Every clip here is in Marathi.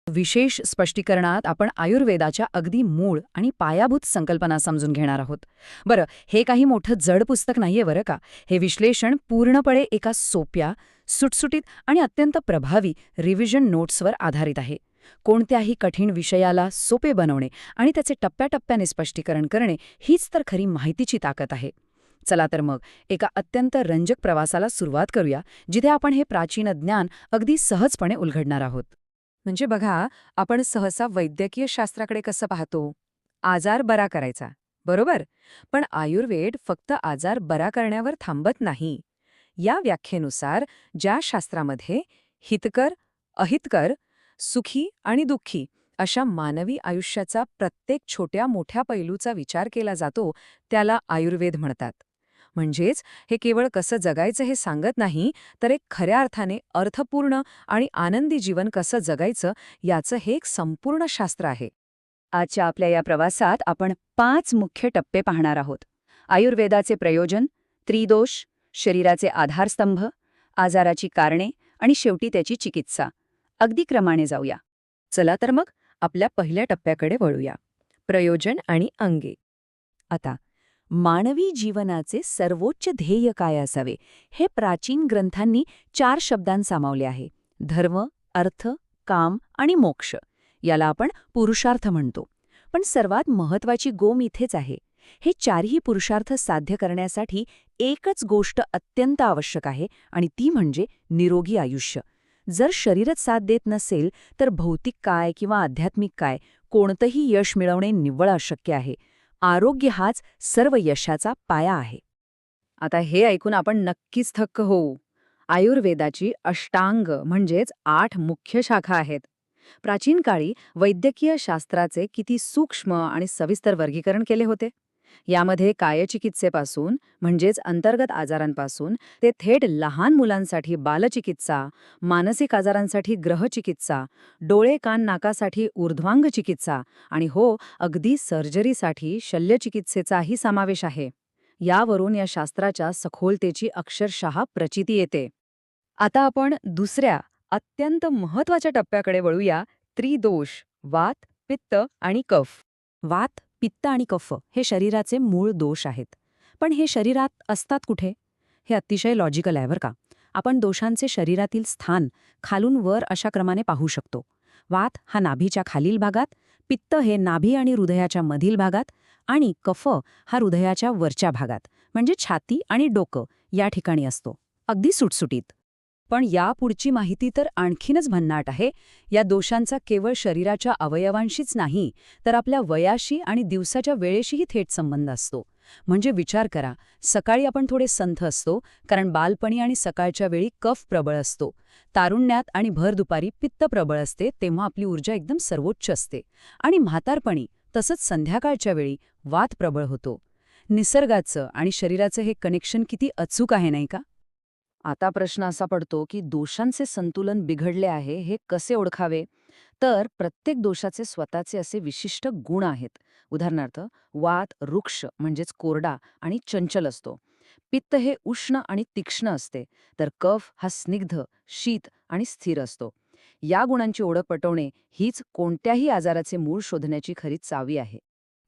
विशेष स्पष्टीकरणात आपण आयुर्वेदाच्या अगदी मूळ आणि पायाभूत संकल्पना समजून घेणार आहोत. बरं, हे काही मोठं जड पुस्तक नाहीये बरं का. हे विश्लेषण पूर्णपणे एका सोप्या, सुटसुटीत आणि अत्यंत प्रभावी रिव्हिजन नोट्सवर आधारित आहे. कोणत्याही कठीण विषयाला सोपे बनवणे आणि त्याचे टप्प्याटप्प्याने स्पष्टीकरण करणे हीच तर खरी माहितीची ताकद आहे. चला तर मग एका अत्यंत रंजक प्रवासाला सुरुवात करूया, जिथे आपण हे प्राचीन ज्ञान अगदी सहजपणे उलगडणार आहोत. म्हणजे बघा, आपण सहसा वैद्यकीय शास्त्राकडे कसं पाहतो? आजार बरा करायचा, बरोबर? पण आयुर्वेद फक्त आजार बरा करण्यावर थांबत नाही. या व्याख्येनुसार ज्या शास्त्रामध्ये हितकर, अहितकर, सुखी आणि दुःखी अशा मानवी आयुष्याचा प्रत्येक छोट्या मोठ्या पैलूचा विचार केला जातो, त्याला आयुर्वेद म्हणतात. म्हणजेच हे केवळ कसं जगायचं हे सांगत नाही, तर एक खऱ्या अर्थाने अर्थपूर्ण आणि आनंदी जीवन कसं जगायचं याचं हे एक संपूर्ण शास्त्र आहे. आजच्या आपल्या या प्रवासात आपण 5 मुख्य टप्पे पाहणार आहोत. आयुर्वेदाचे प्रयोजन, त्रिदोष, शरीराचे आधारस्तंभ, आजाराची कारणे आणि शेवटी त्याची चिकित्सा. अगदी क्रमाने जाऊया. चला तर मग आपल्या पहिल्या टप्प्याकडे वळूया. प्रयोजन आणि अंगे. आता मानवी जीवनाचे सर्वोच्च ध्येय काय असावे हे प्राचीन ग्रंथांनी 4 शब्दांत सामावले आहे. धर्म, अर्थ, काम आणि मोक्ष. याला आपण पुरुषार्थ म्हणतो. पण सर्वात महत्वाची गोम इथेच आहे. हे 4ही पुरुषार्थ साध्य करण्यासाठी एकच गोष्ट अत्यंत आवश्यक आहे आणि ती म्हणजे निरोगी आयुष्य. जर शरीरच साथ देत नसेल तर भौतिक काय किंवा आध्यात्मिक काय कोणतंही यश मिळवणे निव्वळ अशक्य आहे. आरोग्य हाच सर्व यशाचा पाया आहे. आता हे ऐकून आपण नक्कीच थक्क होऊ. आयुर्वेदाची अष्टांग म्हणजेच 8 मुख्य शाखा आहेत. प्राचीन काळी वैद्यकीय शास्त्राचे किती सूक्ष्म आणि सविस्तर वर्गीकरण केले होते. यामध्ये कायचिकित्सेपासून म्हणजेच अंतर्गत आजारांपासून ते थेट लहान मुलांसाठी बालचिकित्सा, मानसिक आजारांसाठी ग्रहचिकित्सा, डोळे कान नाकासाठी ऊर्ध्वांग चिकित्सा आणि हो, अगदी सर्जरीसाठी शल्यचिकित्सेचाही समावेश आहे. यावरून या शास्त्राच्या सखोलतेची अक्षरशः प्रचिती येते. आता आपण दुसऱ्या अत्यंत महत्वाच्या टप्प्याकडे वळूया. त्रिदोष, वात, पित्त आणि कफ. वात, पित्त आणि कफ हे शरीराचे मूळ दोष आहेत. पण हे शरीरात असतात कुठे? हे अतिशय लॉजिकल आहे बरं का. आपण दोषांचे शरीरातील स्थान खालून वर अशा क्रमाने पाहू शकतो. वात हा नाभीच्या खालील भागात, पित्त हे नाभी आणि हृदयाच्या मधील भागात आणि कफ हा हृदयाच्या वरच्या भागात म्हणजे छाती आणि डोकं या ठिकाणी असतो. अगदी सुटसुटीत. पण यापुढची माहिती तर आणखीनच भन्नाट आहे. या दोषांचा केवळ शरीराच्या अवयवांशीच नाही, तर आपल्या वयाशी आणि दिवसाच्या वेळेशीही थेट संबंध असतो. म्हणजे विचार करा, सकाळी आपण थोडे संथ असतो, कारण बालपणी आणि सकाळच्या वेळी कफ प्रबळ असतो. तारुण्यात आणि भर दुपारी पित्त प्रबळ असते, तेव्हा आपली ऊर्जा एकदम सर्वोच्च असते. आणि म्हातारपणी तसंच संध्याकाळच्या वेळी वात प्रबळ होतो. निसर्गाचं आणि शरीराचं हे कनेक्शन किती अचूक आहे नाही का? आता प्रश्न असा पडतो की दोषांचे संतुलन बिघडले आहे हे कसे ओळखावे? तर प्रत्येक दोषाचे स्वतःचे असे विशिष्ट गुण आहेत. उदाहरणार्थ, वात रुक्ष म्हणजेच कोरडा आणि चंचल असतो. पित्त हे उष्ण आणि तीक्ष्ण असते, तर कफ हा स्निग्ध, शीत आणि स्थिर असतो. या गुणांची ओळख पटवणे हीच कोणत्याही आजाराचे मूळ शोधण्याची खरी चावी आहे.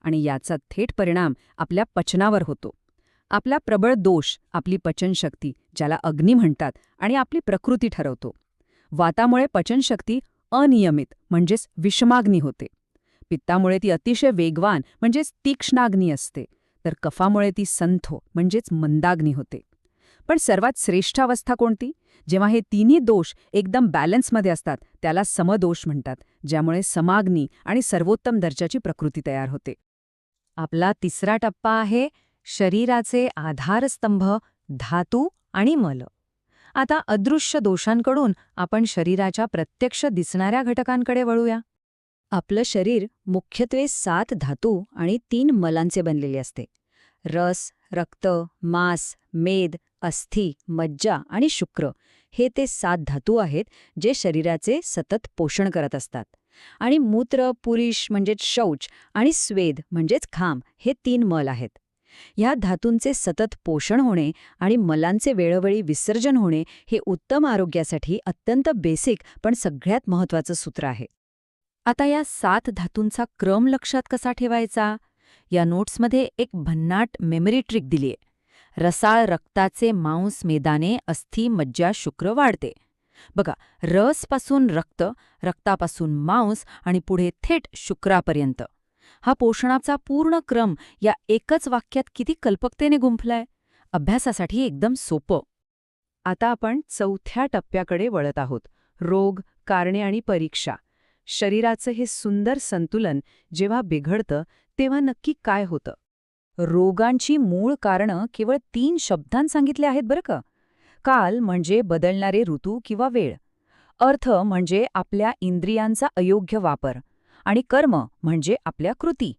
आणि याचा थेट परिणाम आपल्या पचनावर होतो. आपला प्रबळ दोष आपली पचनशक्ती, ज्याला अग्नी म्हणतात, आणि आपली प्रकृती ठरवतो. वातामुळे पचनशक्ती अनियमित म्हणजेच विषमाग्नी होते. पित्तामुळे ती अतिशय वेगवान म्हणजेच तीक्ष्णाग्नी असते, तर कफामुळे ती संथो म्हणजेच मंदाग्नी होते. पण सर्वात श्रेष्ठ अवस्था कोणती? जेव्हा हे तिन्ही दोष एकदम बॅलन्समध्ये असतात, त्याला समदोष म्हणतात, ज्यामुळे समाग्नी आणि सर्वोत्तम दर्जाची प्रकृती तयार होते. आपला तिसरा टप्पा आहे शरीराचे आधारस्तंभ, धातू आणि मल. आता अदृश्य दोषांकडून आपण शरीराच्या प्रत्यक्ष दिसणाऱ्या घटकांकडे वळूया. आपलं शरीर मुख्यत्वे 7 धातू आणि 3 मलांचे बनलेले असते. रस, रक्त, मांस, मेद, अस्थी, मज्जा आणि शुक्र हे ते 7 धातू आहेत जे शरीराचे सतत पोषण करत असतात. आणि मूत्र, पुरीश म्हणजेच शौच आणि स्वेद म्हणजेच घाम हे 3 मल आहेत. ह्या धातूंचे सतत पोषण होणे आणि मलांचे वेळोवेळी विसर्जन होणे हे उत्तम आरोग्यासाठी अत्यंत बेसिक पण सगळ्यात महत्त्वाचं सूत्र आहे. आता या 7 धातूंचा क्रम लक्षात कसा ठेवायचा? या नोट्समध्ये एक भन्नाट मेमरी ट्रिक दिलीये. रसाळ रक्ताचे मांस मेदाने अस्थि मज्जा शुक्र वाढते. बघा, रसपासून रक्त, रक्तापासून मांस आणि पुढे थेट शुक्रापर्यंत. हा पोषणाचा पूर्ण क्रम या एकच वाक्यात किती कल्पकतेने गुंफलाय. अभ्यासासाठी एकदम सोपं. आता आपण चौथ्या टप्प्याकडे वळत आहोत. रोग, कारणे आणि परीक्षा. शरीराचं हे सुंदर संतुलन जेव्हा बिघडतं तेव्हा नक्की काय होतं? रोगांची मूळ कारणं केवळ 3 शब्दांत सांगितले आहेत बरं का. काल म्हणजे बदलणारे ऋतू किंवा वेळ. अर्थ म्हणजे आपल्या इंद्रियांचा अयोग्य वापर. आणि कर्म म्हणजे आपल्या कृती.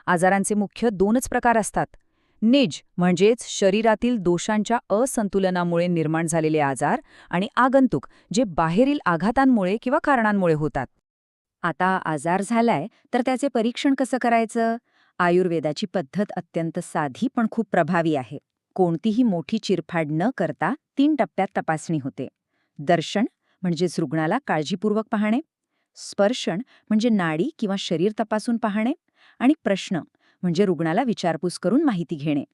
आजारांचे मुख्य 2च प्रकार असतात. निज म्हणजेच शरीरातील दोषांच्या असंतुलनामुळे निर्माण झालेले आजार आणि आगंतुक जे बाहेरील आघातांमुळे किंवा कारणांमुळे होतात. आता आजार झालाय तर त्याचे परीक्षण कसं करायचं? आयुर्वेदाची पद्धत अत्यंत साधी पण खूप प्रभावी आहे. कोणतीही मोठी चिरफाड न करता 3 टप्प्यात तपासणी होते. दर्शन म्हणजेच रुग्णाला काळजीपूर्वक पाहणे, स्पर्शन म्हणजे नाडी किंवा शरीर तपासून पाहणे, आणि प्रश्न म्हणजे रुग्णाला विचारपूस करून माहिती घेणे.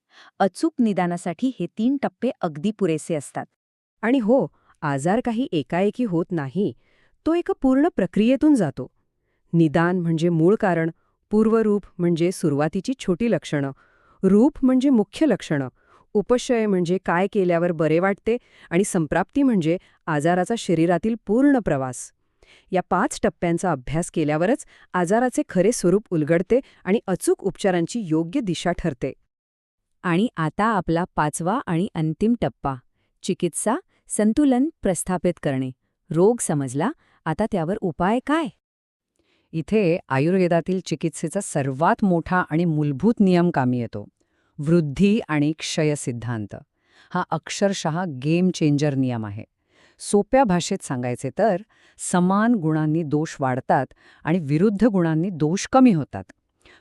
अचूक निदानासाठी हे 3 टप्पे अगदी पुरेसे असतात. आणि हो, आजार काही एकाएकी होत नाही. तो एका पूर्ण प्रक्रियेतून जातो. निदान म्हणजे मूळ कारण, पूर्वरूप म्हणजे सुरुवातीची छोटी लक्षणं, रूप म्हणजे मुख्य लक्षणं, उपशय म्हणजे काय केल्यावर बरे वाटते, आणि संप्राप्ती म्हणजे आजाराचा शरीरातील पूर्ण प्रवास. या 5 टप्प्यांचा अभ्यास केल्यावरच आजाराचे खरे स्वरूप उलगडते आणि अचूक उपचारांची योग्य दिशा ठरते. आणि आता आपला 5वा आणि अंतिम टप्पा, चिकित्सा, संतुलन प्रस्थापित करणे. रोग समजला, आता त्यावर उपाय काय? इथे आयुर्वेदातील चिकित्सेचा सर्वात मोठा आणि मूलभूत नियम कामी येतो. वृद्धी आणि क्षय सिद्धांत. हा अक्षरशः गेम चेंजर नियम आहे. सोप्या भाषेत सांगायचे तर समान गुणांनी दोष वाढतात आणि विरुद्ध गुणांनी दोष कमी होतात.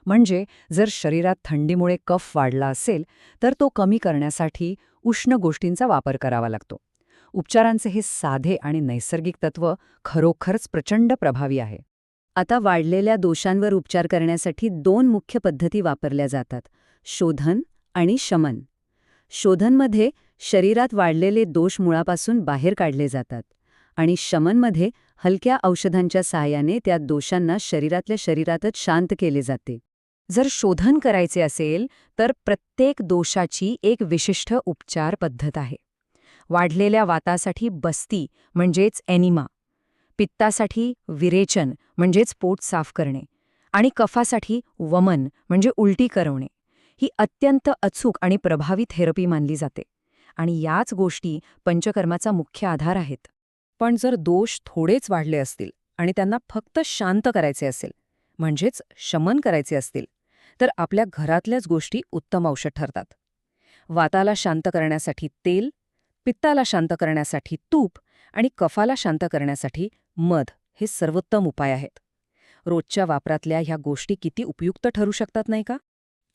म्हणजे जर शरीरात थंडीमुळे कफ वाढला असेल तर तो कमी करण्यासाठी उष्ण गोष्टींचा वापर करावा लागतो. उपचारांचे हे साधे आणि नैसर्गिक तत्व खरोखरच प्रचंड प्रभावी आहे. आता वाढलेल्या दोषांवर उपचार करण्यासाठी 2 मुख्य पद्धती वापरल्या जातात: शोधन आणि शमन. शोधनमध्ये शरीरात वाढलेले दोष मुळापासून बाहेर काढले जातात, आणि शमनमध्ये हलक्या औषधांच्या सहाय्याने त्या दोषांना शरीरातल्या शरीरातच शांत केले जाते. जर शोधन करायचे असेल तर प्रत्येक दोषाची एक विशिष्ट उपचार पद्धत आहे. वाढलेल्या वातासाठी बस्ती म्हणजेच एनिमा, पित्तासाठी विरेचन म्हणजेच पोट साफ करणे, आणि कफासाठी वमन म्हणजे उलटी करवणे. ही अत्यंत अचूक आणि प्रभावी थेरपी मानली जाते. आणि याच गोष्टी पंचकर्माचा मुख्य आधार आहेत. पण जर दोष थोडेच वाढले असतील आणि त्यांना फक्त शांत करायचे असेल, म्हणजेच शमन करायचे असतील, तर आपल्या घरातल्याच गोष्टी उत्तम औषध ठरतात. वाताला शांत करण्यासाठी तेल, पित्ताला शांत करण्यासाठी तूप, आणि कफाला शांत करण्यासाठी मध हे सर्वोत्तम उपाय आहेत. रोजच्या वापरातल्या ह्या गोष्टी किती उपयुक्त ठरू शकतात नाही का?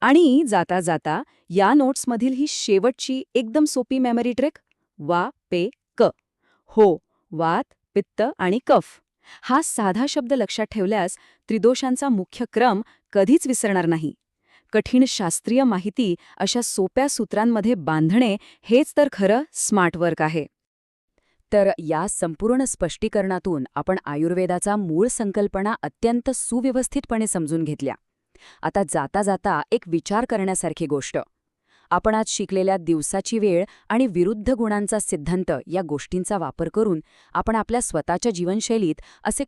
आणि जाता जाता या नोट्समधील ही शेवटची एकदम सोपी मेमरी ट्रिक: वा पे क. हो, वात, पित्त आणि कफ. हा साधा शब्द लक्षात ठेवल्यास त्रिदोषांचा मुख्य क्रम कधीच विसरणार नाही. कठीण शास्त्रीय माहिती अशा सोप्या सूत्रांमध्ये बांधणे हेच तर खरं स्मार्ट वर्क आहे. तर या संपूर्ण स्पष्टीकरणातून आपण आयुर्वेदाचा मूळ संकल्पना अत्यंत सुव्यवस्थितपणे समजून घेतल्या. आता जाता जाता एक विचार करण्यासारखी गोष्ट: आपण आज शिकलेल्या दिवसाची वेळ आणि विरुद्ध गुणांचा सिद्धांत या गोष्टींचा वापर करून आपण आपल्या स्वतःच्या जीवनशैलीत असे